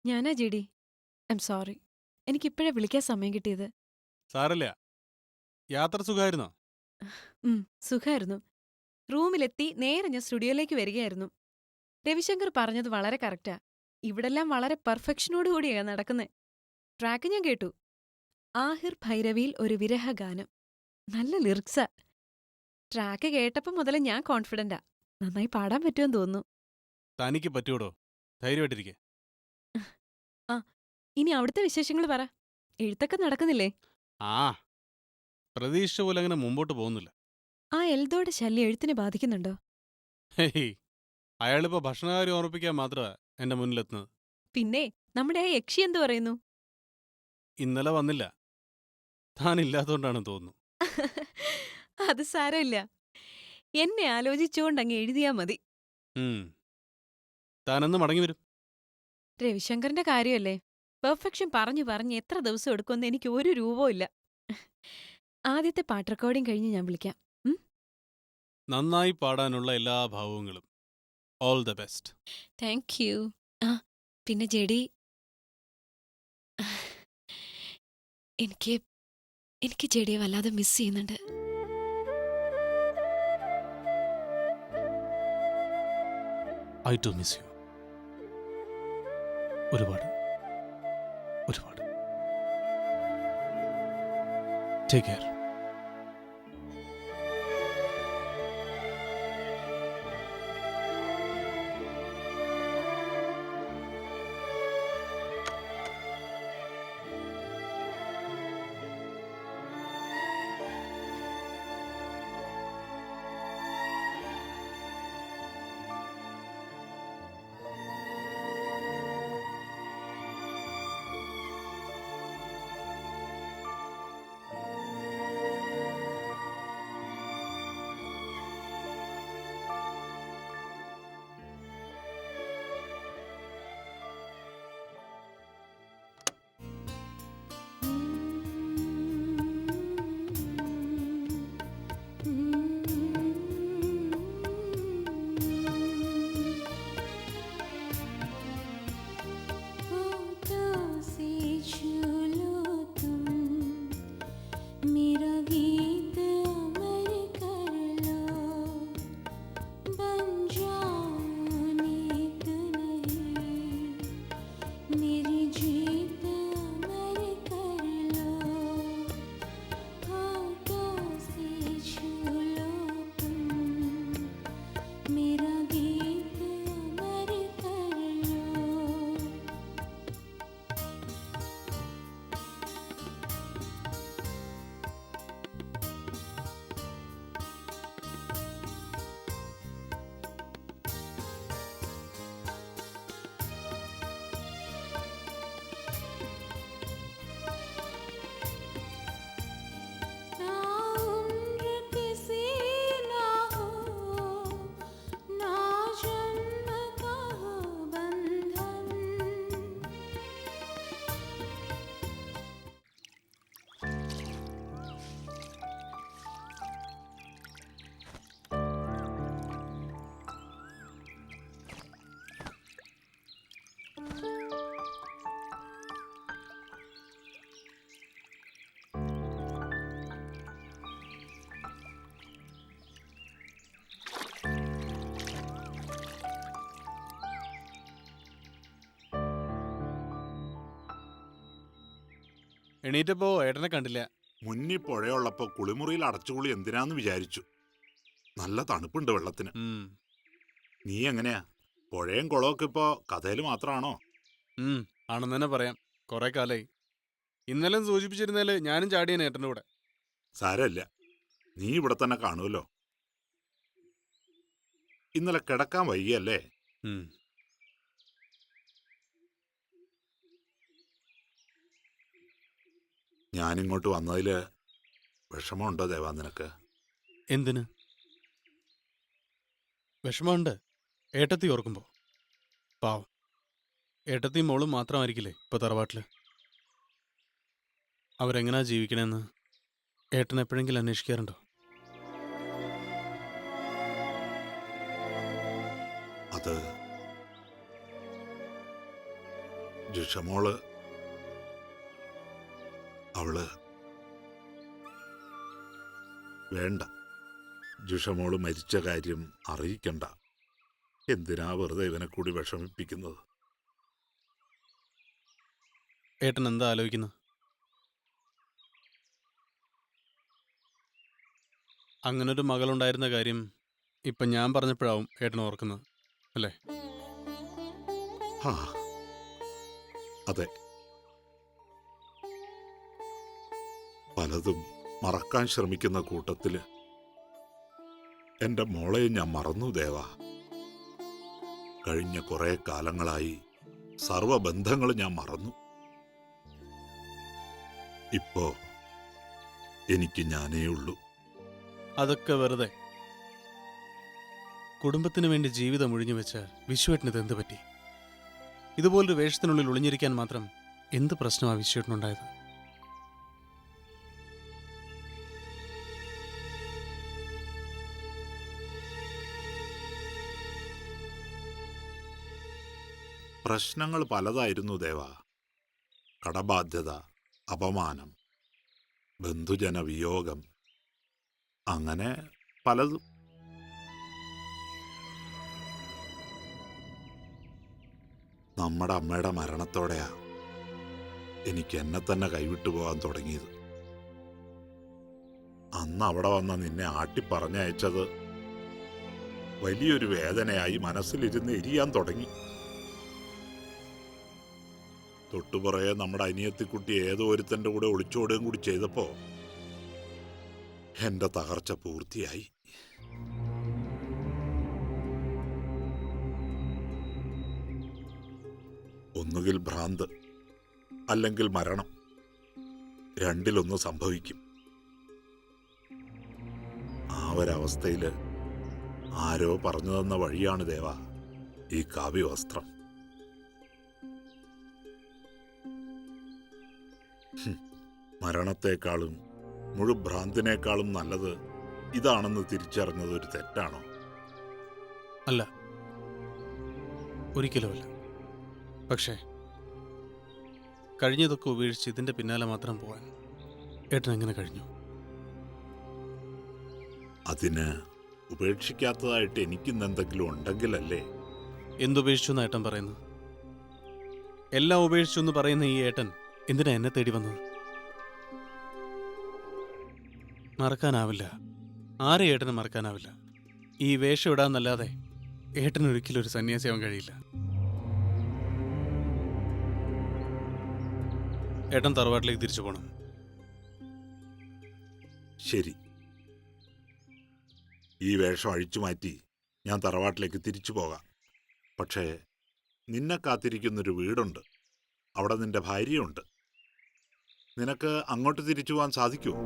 ഞാനാ GD. Sorry. എനിക്കിപ്പോഴാ വിളിക്കാൻ സമയം കിട്ടിയത്. സാരല്ല. യാത്ര സുഖമായിരുന്നോ? ഉം, സുഖായിരുന്നു. റൂമിലെത്തി നേരെ ഞാൻ സ്റ്റുഡിയോയിലേക്ക് വരികയായിരുന്നു. രവിശങ്കർ പറഞ്ഞത് വളരെ കറക്റ്റാ. ഇവിടെല്ലാം വളരെ പെർഫെക്ഷനോടുകൂടിയാ നടക്കുന്നെ. ട്രാക്ക് ഞാൻ കേട്ടു. ആഹിർ ഭൈരവിയിൽ ഒരു വിരഹഗാനം. നല്ല ലിറിക്സാ. ട്രാക്ക് കേട്ടപ്പം മുതലേ ഞാൻ കോൺഫിഡന്റാ. നന്നായി പാടാൻ പറ്റുമെന്ന് തോന്നുന്നു. തനിക്ക് പറ്റൂടോ. ധൈര്യമായിട്ടിരിക്കെ. ആ, ഇനി അവിടുത്തെ വിശേഷങ്ങൾ പറ. എഴുത്തൊക്കെ നടക്കുന്നില്ലേ? ആ, പ്രതീക്ഷിച്ച പോലെ അങ്ങനെ മുമ്പോട്ട് പോകുന്നില്ല. ആ എൽദോയുടെ ശല്യം എഴുത്തിനെ ബാധിക്കുന്നുണ്ടോ? ഹേയ്, അയാളിപ്പോ ഭക്ഷണകാര്യം ഓർമ്മിപ്പിക്കാൻ മാത്രമാ എന്റെ മുന്നിലെത്തുന്നത്. പിന്നെ നമ്മുടെ ആ യക്ഷി എന്തു പറയുന്നു? ഇന്നലെ വന്നില്ല. താൻ ഇല്ലാത്തോണ്ടാണെന്ന് തോന്നുന്നു. അത് സാരമില്ല. എന്നെ ആലോചിച്ചുകൊണ്ടങ്ങ് എഴുതിയാ മതി. ഉം. താനെന്ന് മടങ്ങി വരും? രവിശങ്കറിന്റെ കാര്യമല്ലേ? പെർഫെക്ഷൻ പറഞ്ഞു പറഞ്ഞ് എത്ര ദിവസം എടുക്കുമെന്ന് എനിക്ക് ഒരു രൂപവും ഇല്ല. ആദ്യത്തെ പാട്ട് റെക്കോർഡിംഗ് കഴിഞ്ഞ് ഞാൻ വിളിക്കാം. ഉം? നന്നായി പാടാനുള്ള എല്ലാ ഭാവങ്ങളും. All the best. Thank you. ആ, പിന്നെ ജെഡി, എനിക്ക് എനിക്ക് ജെഡിയെ വല്ലാതെ മിസ് ചെയ്യുന്നുണ്ട്. I too miss you. ഒരുപാട് ഒരുപാട്. Take care. എണീറ്റപ്പോ ഏട്ടനെ കണ്ടില്ല. മുന്നിൽ പുഴയുള്ളപ്പോ കുളിമുറിയിൽ അടച്ചുകുളി എന്തിനാന്ന് വിചാരിച്ചു. നല്ല തണുപ്പുണ്ട് വെള്ളത്തിന്. നീ എങ്ങനെയാ? പുഴയും കുളമൊക്കെ ഇപ്പോ കഥയിൽ മാത്രമാണോ? ആണെന്ന് തന്നെ പറയാം. കുറെ കാലായി. ഇന്നലെ സൂചിപ്പിച്ചിരുന്നാല് ഞാനും ചാടിയാണ് ഏട്ടൻ്റെ കൂടെ. സാരമില്ല, നീ ഇവിടെ തന്നെ കാണുമല്ലോ. ഇന്നലെ കിടക്കാൻ വൈകിയല്ലേ? ഞാനിങ്ങോട്ട് വന്നതില് വിഷമമുണ്ടോ ദേവാ നിനക്ക്? എന്തിന് വിഷമമുണ്ട്? ഏട്ടത്തി ഓർക്കുമ്പോ. പാവം, ഏട്ടത്തിയും മോളും മാത്രമായിരിക്കില്ലേ ഇപ്പൊ തറവാട്ടില്. അവരെങ്ങനാ ജീവിക്കണേന്ന് ഏട്ടൻ എപ്പോഴെങ്കിലും അന്വേഷിക്കാറുണ്ടോ? അത് ജിഷമോള് അവള് വേണ്ട, ജിഷമോള് മരിച്ച കാര്യം അറിയിക്കണ്ട. എന്തിനാ വെറുതെ ഇവനെ കൂടി വിഷമിപ്പിക്കുന്നത്? ഏട്ടൻ എന്താ ആലോചിക്കുന്നത്? അങ്ങനൊരു മകളുണ്ടായിരുന്ന കാര്യം ഇപ്പം ഞാൻ പറഞ്ഞപ്പോഴാവും ഏട്ടൻ ഓർക്കുന്നത്, അല്ലേ? ആ അതെ, പലതും മറക്കാൻ ശ്രമിക്കുന്ന കൂട്ടത്തില് എന്റെ മോളെയും ഞാൻ മറന്നു ദേവാ. കഴിഞ്ഞ കുറെ കാലങ്ങളായി സർവബന്ധങ്ങൾ ഞാൻ മറന്നു. ഇപ്പോ എനിക്ക് ഞാനേ ഉള്ളൂ. അതൊക്കെ വെറുതെ. കുടുംബത്തിന് വേണ്ടി ജീവിതം ഒഴിഞ്ഞു വെച്ച വിശ്വേട്ടനിത് എന്ത് പറ്റി? ഇതുപോലൊരു വേഷത്തിനുള്ളിൽ ഒളിഞ്ഞിരിക്കാൻ മാത്രം എന്ത് പ്രശ്നമാണ് വിശ്വേട്ടനുണ്ടായത്? പ്രശ്നങ്ങൾ പലതായിരുന്നു ദേവ. കടബാധ്യത, അപമാനം, ബന്ധുജന വിയോഗം, അങ്ങനെ പലതും. നമ്മുടെ അമ്മയുടെ മരണത്തോടെയാ എനിക്ക് എന്നെ തന്നെ കൈവിട്ടു പോകാൻ തുടങ്ങിയത്. അന്ന് അവിടെ വന്ന നിന്നെ ആട്ടിപ്പറഞ്ഞയച്ചത് വലിയൊരു വേദനയായി മനസ്സിലിരുന്ന് എരിയാൻ തുടങ്ങി. തൊട്ടുപുറയെ നമ്മുടെ അനിയത്തിക്കുട്ടി ഏതോ ഒരുത്തന്റെ കൂടെ ഒളിച്ചോടുകയും കൂടി ചെയ്തപ്പോ എന്റെ തകർച്ച പൂർത്തിയായി. ഒന്നുകിൽ ഭ്രാന്ത്, അല്ലെങ്കിൽ മരണം. രണ്ടിലൊന്ന് സംഭവിക്കും. ആ ഒരവസ്ഥയില് ആരോ പറഞ്ഞു തന്ന വഴിയാണ് ദേവ ഈ കാവ്യവസ്ത്രം. മരണത്തെക്കാളും മുഴുഭ്രാന്തിനേക്കാളും നല്ലത് ഇതാണെന്ന് തിരിച്ചറിഞ്ഞത് ഒരു തെറ്റാണോ? അല്ല, ഒരിക്കലുമല്ല. പക്ഷേ കഴിഞ്ഞതൊക്കെ ഉപേക്ഷിച്ച് ഇതിന്റെ പിന്നാലെ മാത്രം പോവാൻ ഏട്ടൻ എങ്ങനെ കഴിഞ്ഞു? അതിന് ഉപേക്ഷിക്കാത്തതായിട്ട് എനിക്കിന്ന് എന്തെങ്കിലും ഉണ്ടെങ്കിലല്ലേ. എന്തുപേക്ഷിച്ചു എന്നാ ഏട്ടൻ പറയുന്നത്? എല്ലാം ഉപേക്ഷിച്ചു എന്ന് പറയുന്ന ഈ ഏട്ടൻ എന്തിനാ എന്നെ തേടി വന്നത്? മറക്കാനാവില്ല, ആരെ ഏട്ടന് മറക്കാനാവില്ല. ഈ വേഷം ഇടാന്നല്ലാതെ ഏട്ടന് ഒരിക്കലും ഒരു സന്യാസിയാവാൻ കഴിയില്ല. ഏട്ടൻ തറവാട്ടിലേക്ക് തിരിച്ചു പോകണം. ശരി, ഈ വേഷം അഴിച്ചു മാറ്റി ഞാൻ തറവാട്ടിലേക്ക് തിരിച്ചു പോകാം. പക്ഷേ നിന്നെ കാത്തിരിക്കുന്നൊരു വീടുണ്ട്, അവിടെ നിന്റെ ഭാര്യയുണ്ട്. നിനക്ക് അങ്ങോട്ട് തിരിച്ചു പോകാൻ സാധിക്കുമോ?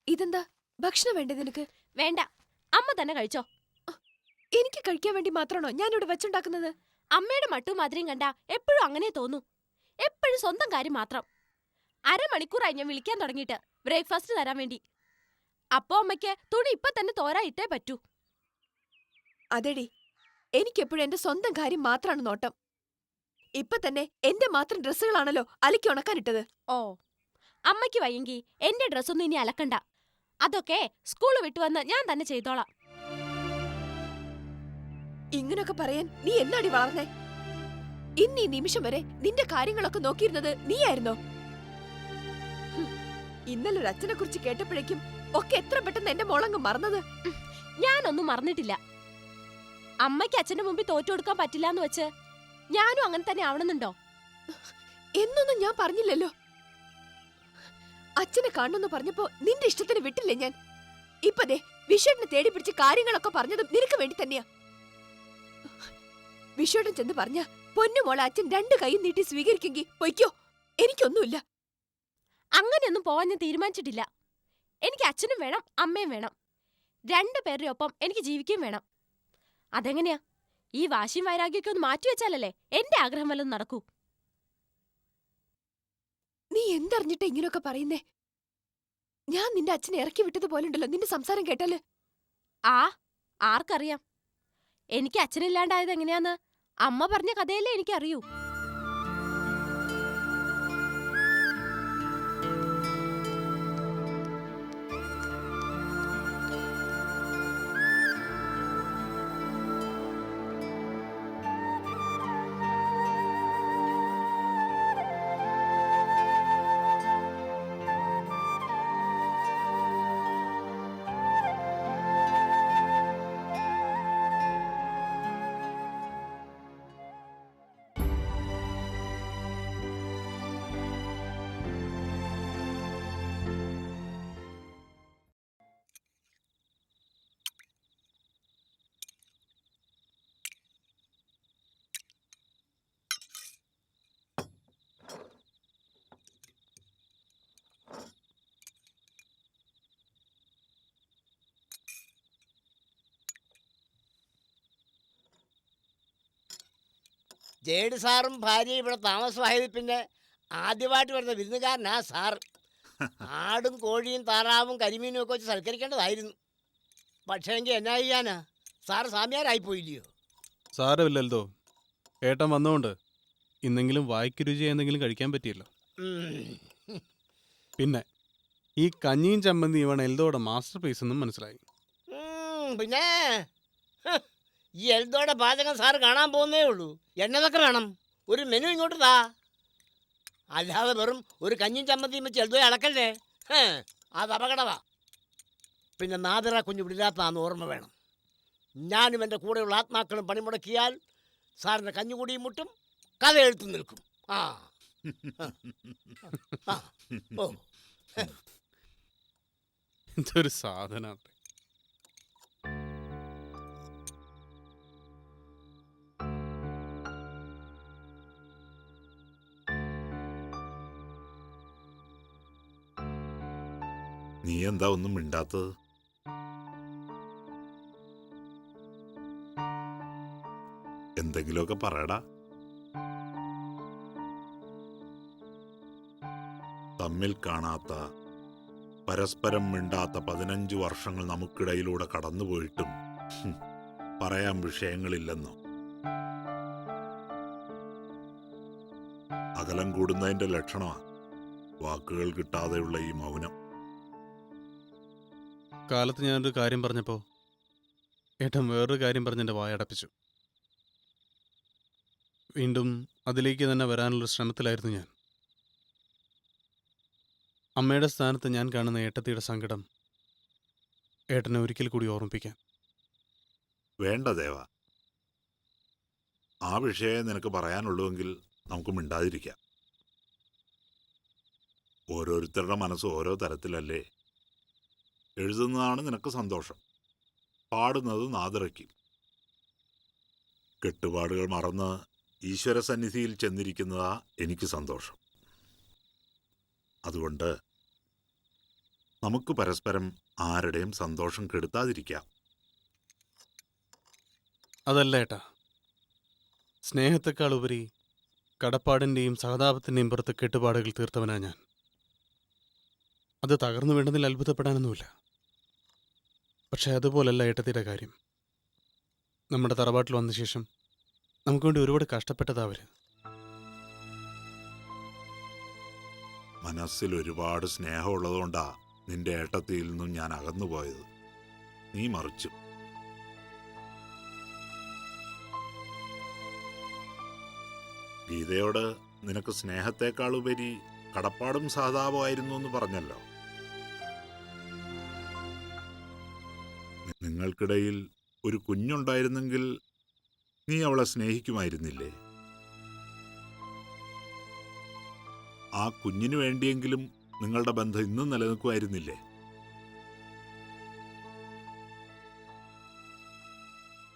ഇതെന്താ, ഭക്ഷണം വേണ്ടേ നിനക്ക്? വേണ്ട, അമ്മ തന്നെ കഴിച്ചോ. എനിക്ക് കഴിക്കാൻ വേണ്ടി മാത്രമാണോ ഞാനിവിടെ വെച്ചുണ്ടാക്കുന്നത്? അമ്മയുടെ മട്ടും മാതിരിയും കണ്ട എപ്പോഴും അങ്ങനെ തോന്നൂ. എപ്പോഴും സ്വന്തം കാര്യം മാത്രം. അരമണിക്കൂറായി ഞാൻ വിളിക്കാൻ തുടങ്ങിയിട്ട് ബ്രേക്ക്ഫാസ്റ്റ് തരാൻ വേണ്ടി. അപ്പോ അമ്മയ്ക്ക് തുണി ഇപ്പൊ തന്നെ തോരാ ഇട്ടേ പറ്റൂ. അതെടി, എനിക്കെപ്പോഴും എന്റെ സ്വന്തം കാര്യം മാത്രമാണ് നോട്ടം. ഇപ്പൊ തന്നെ എന്റെ മാത്രം ഡ്രസ്സുകളാണല്ലോ അലക്കി ഉണക്കാനിട്ടത്. ഓ, അമ്മയ്ക്ക് വയ്യെങ്കി എന്റെ ഡ്രസ്സൊന്നും ഇനി അലക്കണ്ട. അതൊക്കെ സ്കൂള് വിട്ടുവന്ന് ഞാൻ തന്നെ ചെയ്തോളാം. ഇങ്ങനൊക്കെ പറയാൻ നീ എന്നാടി വളർന്നേ? ഇന്ന് ഈ നിമിഷം വരെ നിന്റെ കാര്യങ്ങളൊക്കെ നോക്കിയിരുന്നത് നീയായിരുന്നോ? ഹും, ഇന്നലെ ഒരു അച്ഛനെ കുറിച്ച് കേട്ടപ്പോഴേക്കും ഒക്കെ എത്ര പെട്ടെന്ന് എന്റെ മോളങ്ങ് മറന്നത്. ഞാനൊന്നും മറന്നിട്ടില്ല. അമ്മയ്ക്ക് അച്ഛന്റെ മുമ്പിൽ തോറ്റു കൊടുക്കാൻ പറ്റില്ലാന്ന് വെച്ച് ഞാനും അങ്ങനെ തന്നെ ആവണമെന്നുണ്ടോ? എന്നൊന്നും ഞാൻ പറഞ്ഞില്ലല്ലോ. അച്ഛനെ കാണണമെന്ന് പറഞ്ഞപ്പോ നിന്റെ ഇഷ്ടത്തിന് വിട്ടില്ലേ ഞാൻ. ഇപ്പൊ ദേ വിഷേട്ടനെ തേടി പിടിച്ച് കാര്യങ്ങളൊക്കെ പറഞ്ഞതും നിനക്ക് വേണ്ടി തന്നെയാ. വിഷേട്ടൻ ചെന്ന് പറഞ്ഞ പൊന്നുമോളെ അച്ഛൻ 2 കൈയും നീട്ടി സ്വീകരിക്കെങ്കി പൊയ്ക്കോ, എനിക്കൊന്നുമില്ല. അങ്ങനെയൊന്നും പോവാൻ ഞാൻ തീരുമാനിച്ചിട്ടില്ല. എനിക്ക് അച്ഛനും വേണം, അമ്മയും വേണം. 2 പേരുടെ ഒപ്പം എനിക്ക് ജീവിക്കുകയും വേണം. അതെങ്ങനെയാ? ഈ വാശിയും വൈരാഗ്യമൊക്കെ ഒന്ന് മാറ്റിവെച്ചാലല്ലേ എന്റെ ആഗ്രഹം വല്ലതും നടക്കൂ. നീ എന്തറിഞ്ഞിട്ടാ ഇങ്ങനൊക്കെ പറയുന്നേ? ഞാൻ നിന്റെ അച്ഛനെ ഇറക്കി വിട്ടതുപോലുണ്ടല്ലോ നിന്റെ സംസാരം കേട്ടാല്. ആർക്കറിയാം? എനിക്ക് അച്ഛനില്ലാണ്ടായത് എങ്ങനെയാന്ന് അമ്മ പറഞ്ഞ കഥയല്ലേ എനിക്കറിയൂ. ജേഡ് സാറും ഭാര്യയും ഇവിടെ താമസമായത് പിന്നെ ആദ്യമായിട്ട് വരുന്ന വിരുന്നുകാരനാ സാർ. ആടും കോഴിയും താറാവും കരിമീനും ഒക്കെ വെച്ച് സൽക്കരിക്കേണ്ടതായിരുന്നു. പക്ഷേ എങ്കിൽ എന്നാ ചെയ്യാനാ, സാർ സാമ്യാരായിപ്പോയില്ലയോ? സാരമില്ലല്ലോ, ഏട്ടൻ വന്നോണ്ട് ഇന്നെങ്കിലും വായ്ക്ക് രുചി എന്തെങ്കിലും കഴിക്കാൻ പറ്റിയല്ലോ. പിന്നെ ഈ കഞ്ഞിയും ചമ്മന്തി ഇവൺ എൽദോടെ മാസ്റ്റർ പീസ് എന്നും മനസ്സിലായി. പിന്നെ ഈ എൽദോടെ പാചകം സാറ് കാണാൻ പോകുന്നേ ഉള്ളൂ. എന്നതൊക്കെ വേണം, ഒരു മെനു ഇങ്ങോട്ട് താ. അല്ലാതെ വെറും ഒരു കഞ്ഞിയും ചമ്മന്തിയും വെച്ച് എൽദോയെ അളക്കല്ലേ, അത് അപകടമാ. പിന്നെ നാദിറ കുഞ്ഞു വിടില്ലാത്തതാന്ന് ഓർമ്മ വേണം. ഞാനും എൻ്റെ കൂടെയുള്ള ആത്മാക്കളും പണിമുടക്കിയാൽ സാറിൻ്റെ കഞ്ഞുകൂടിയും മുട്ടും, കഥ എഴുത്തും നിൽക്കും. ഓ, എന്തൊരു സാധനാട്ടെ. നീ എന്താ ഒന്നും മിണ്ടാത്തത്? എന്തെങ്കിലുമൊക്കെ പറയടാ. തമ്മിൽ കാണാത്ത, പരസ്പരം മിണ്ടാത്ത 15 വർഷങ്ങൾ നമുക്കിടയിലൂടെ കടന്നുപോയിട്ടും പറയാൻ വിഷയങ്ങളില്ലെന്നോ? അകലം കൂടുന്നതിന്റെ ലക്ഷണമാണ് വാക്കുകൾ കിട്ടാതെയുള്ള ഈ മൗനം. കാലത്ത് ഞാനൊരു കാര്യം പറഞ്ഞപ്പോൾ ഏട്ടൻ വേറൊരു കാര്യം പറഞ്ഞ് എൻ്റെ വായടപ്പിച്ചു. വീണ്ടും അതിലേക്ക് തന്നെ വരാനുള്ളൊരു ശ്രമത്തിലായിരുന്നു ഞാൻ. അമ്മയുടെ സ്ഥാനത്ത് ഞാൻ കാണുന്ന ഏട്ടത്തിയുടെ സങ്കടം ഏട്ടനെ ഒരിക്കൽ കൂടി ഓർമ്മിപ്പിക്കാൻ. വേണ്ട ദേവ, ആ വിഷയം നിനക്ക് പറയാനുള്ളൂവെങ്കിൽ നമുക്ക് മിണ്ടാതിരിക്കാം. ഓരോരുത്തരുടെ മനസ്സ് ഓരോ തരത്തിലല്ലേ. എഴുതുന്നതാണ് നിനക്ക് സന്തോഷം, പാടുന്നത് നാദിറയ്ക്കും. കെട്ടുപാടുകൾ മറന്ന് ഈശ്വരസന്നിധിയിൽ ചെന്നിരിക്കുന്നതാ എനിക്ക് സന്തോഷം. അതുകൊണ്ട് നമുക്ക് പരസ്പരം ആരുടെയും സന്തോഷം കെടുത്താതിരിക്കാം. അതല്ല ഏട്ടാ, സ്നേഹത്തെക്കാൾ ഉപരി കടപ്പാടിൻ്റെയും സഹതാപത്തിൻ്റെയും പുറത്ത് കെട്ടുപാടുകൾ തീർത്തവനാ ഞാൻ. അത് തകർന്നു വീണ്ടതിൽ അത്ഭുതപ്പെടാനൊന്നുമില്ല. പക്ഷെ അതുപോലല്ല ഏട്ടത്തിയുടെ കാര്യം. നമ്മുടെ തറവാട്ടിൽ വന്ന ശേഷം നമുക്ക് വേണ്ടി ഒരുപാട് കഷ്ടപ്പെട്ടതാ അവർ. മനസ്സിൽ ഒരുപാട് സ്നേഹമുള്ളതുകൊണ്ടാ നിന്റെ ഏട്ടത്തിയിൽ നിന്നും ഞാൻ അകന്നുപോയത്. നീ മറിച്ചു. ഗീതയോട് നിനക്ക് സ്നേഹത്തെക്കാളുപരി കടപ്പാടും സഹതാപമായിരുന്നു എന്ന് പറഞ്ഞല്ലോ. നിങ്ങൾക്കിടയിൽ ഒരു കുഞ്ഞുണ്ടായിരുന്നെങ്കിൽ നീ അവളെ സ്നേഹിക്കുമായിരുന്നില്ലേ? ആ കുഞ്ഞിനു വേണ്ടിയെങ്കിലും നിങ്ങളുടെ ബന്ധം ഇന്നും നിലനിൽക്കുമായിരുന്നില്ലേ?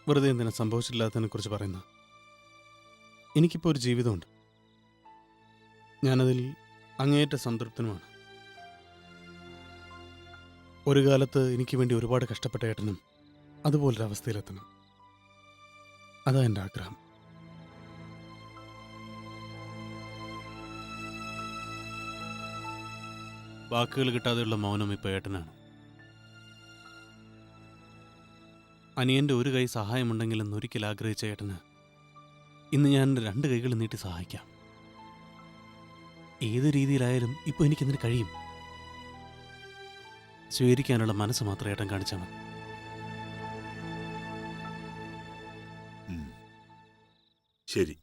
വെറുതെ എന്തിനാ സംഭവിച്ചിട്ടില്ലാത്തതിനെ കുറിച്ച് പറയുന്ന? എനിക്കിപ്പോൾ ഒരു ജീവിതമുണ്ട്. ഞാനതിൽ അങ്ങേയറ്റ സംതൃപ്തനുമാണ്. ഒരു കാലത്ത് എനിക്ക് വേണ്ടി ഒരുപാട് കഷ്ടപ്പെട്ട ഏട്ടനും അതുപോലൊരവസ്ഥയിലെത്തണം. അതാ എൻ്റെ ആഗ്രഹം. വാക്കുകൾ കിട്ടാതെയുള്ള മൗനം ഇപ്പോൾ ഏട്ടനാണ്. അനിയൻ്റെ ഒരു കൈ സഹായമുണ്ടെങ്കിലെന്ന് ഒരിക്കൽ ആഗ്രഹിച്ച ഏട്ടന് ഇന്ന് ഞാൻ എൻ്റെ 2 കൈകൾ നീട്ടി സഹായിക്കാം. ഏത് രീതിയിലായാലും ഇപ്പോൾ എനിക്കിതിന് കഴിയും. സ്വീകരിക്കാനുള്ള മനസ്സ് മാത്രം ഏട്ടൻ കാണിച്ചാൽ മതി. ശരി,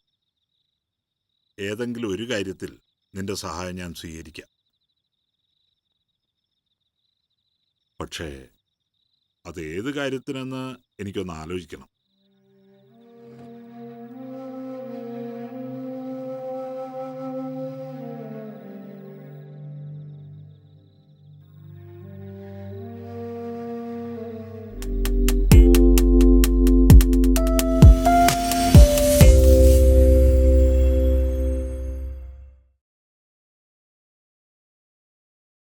ഏതെങ്കിലും ഒരു കാര്യത്തിൽ നിന്റെ സഹായം ഞാൻ സ്വീകരിക്കാം. പക്ഷേ അതേത് കാര്യത്തിനെന്ന് എനിക്കൊന്ന് ആലോചിക്കണം.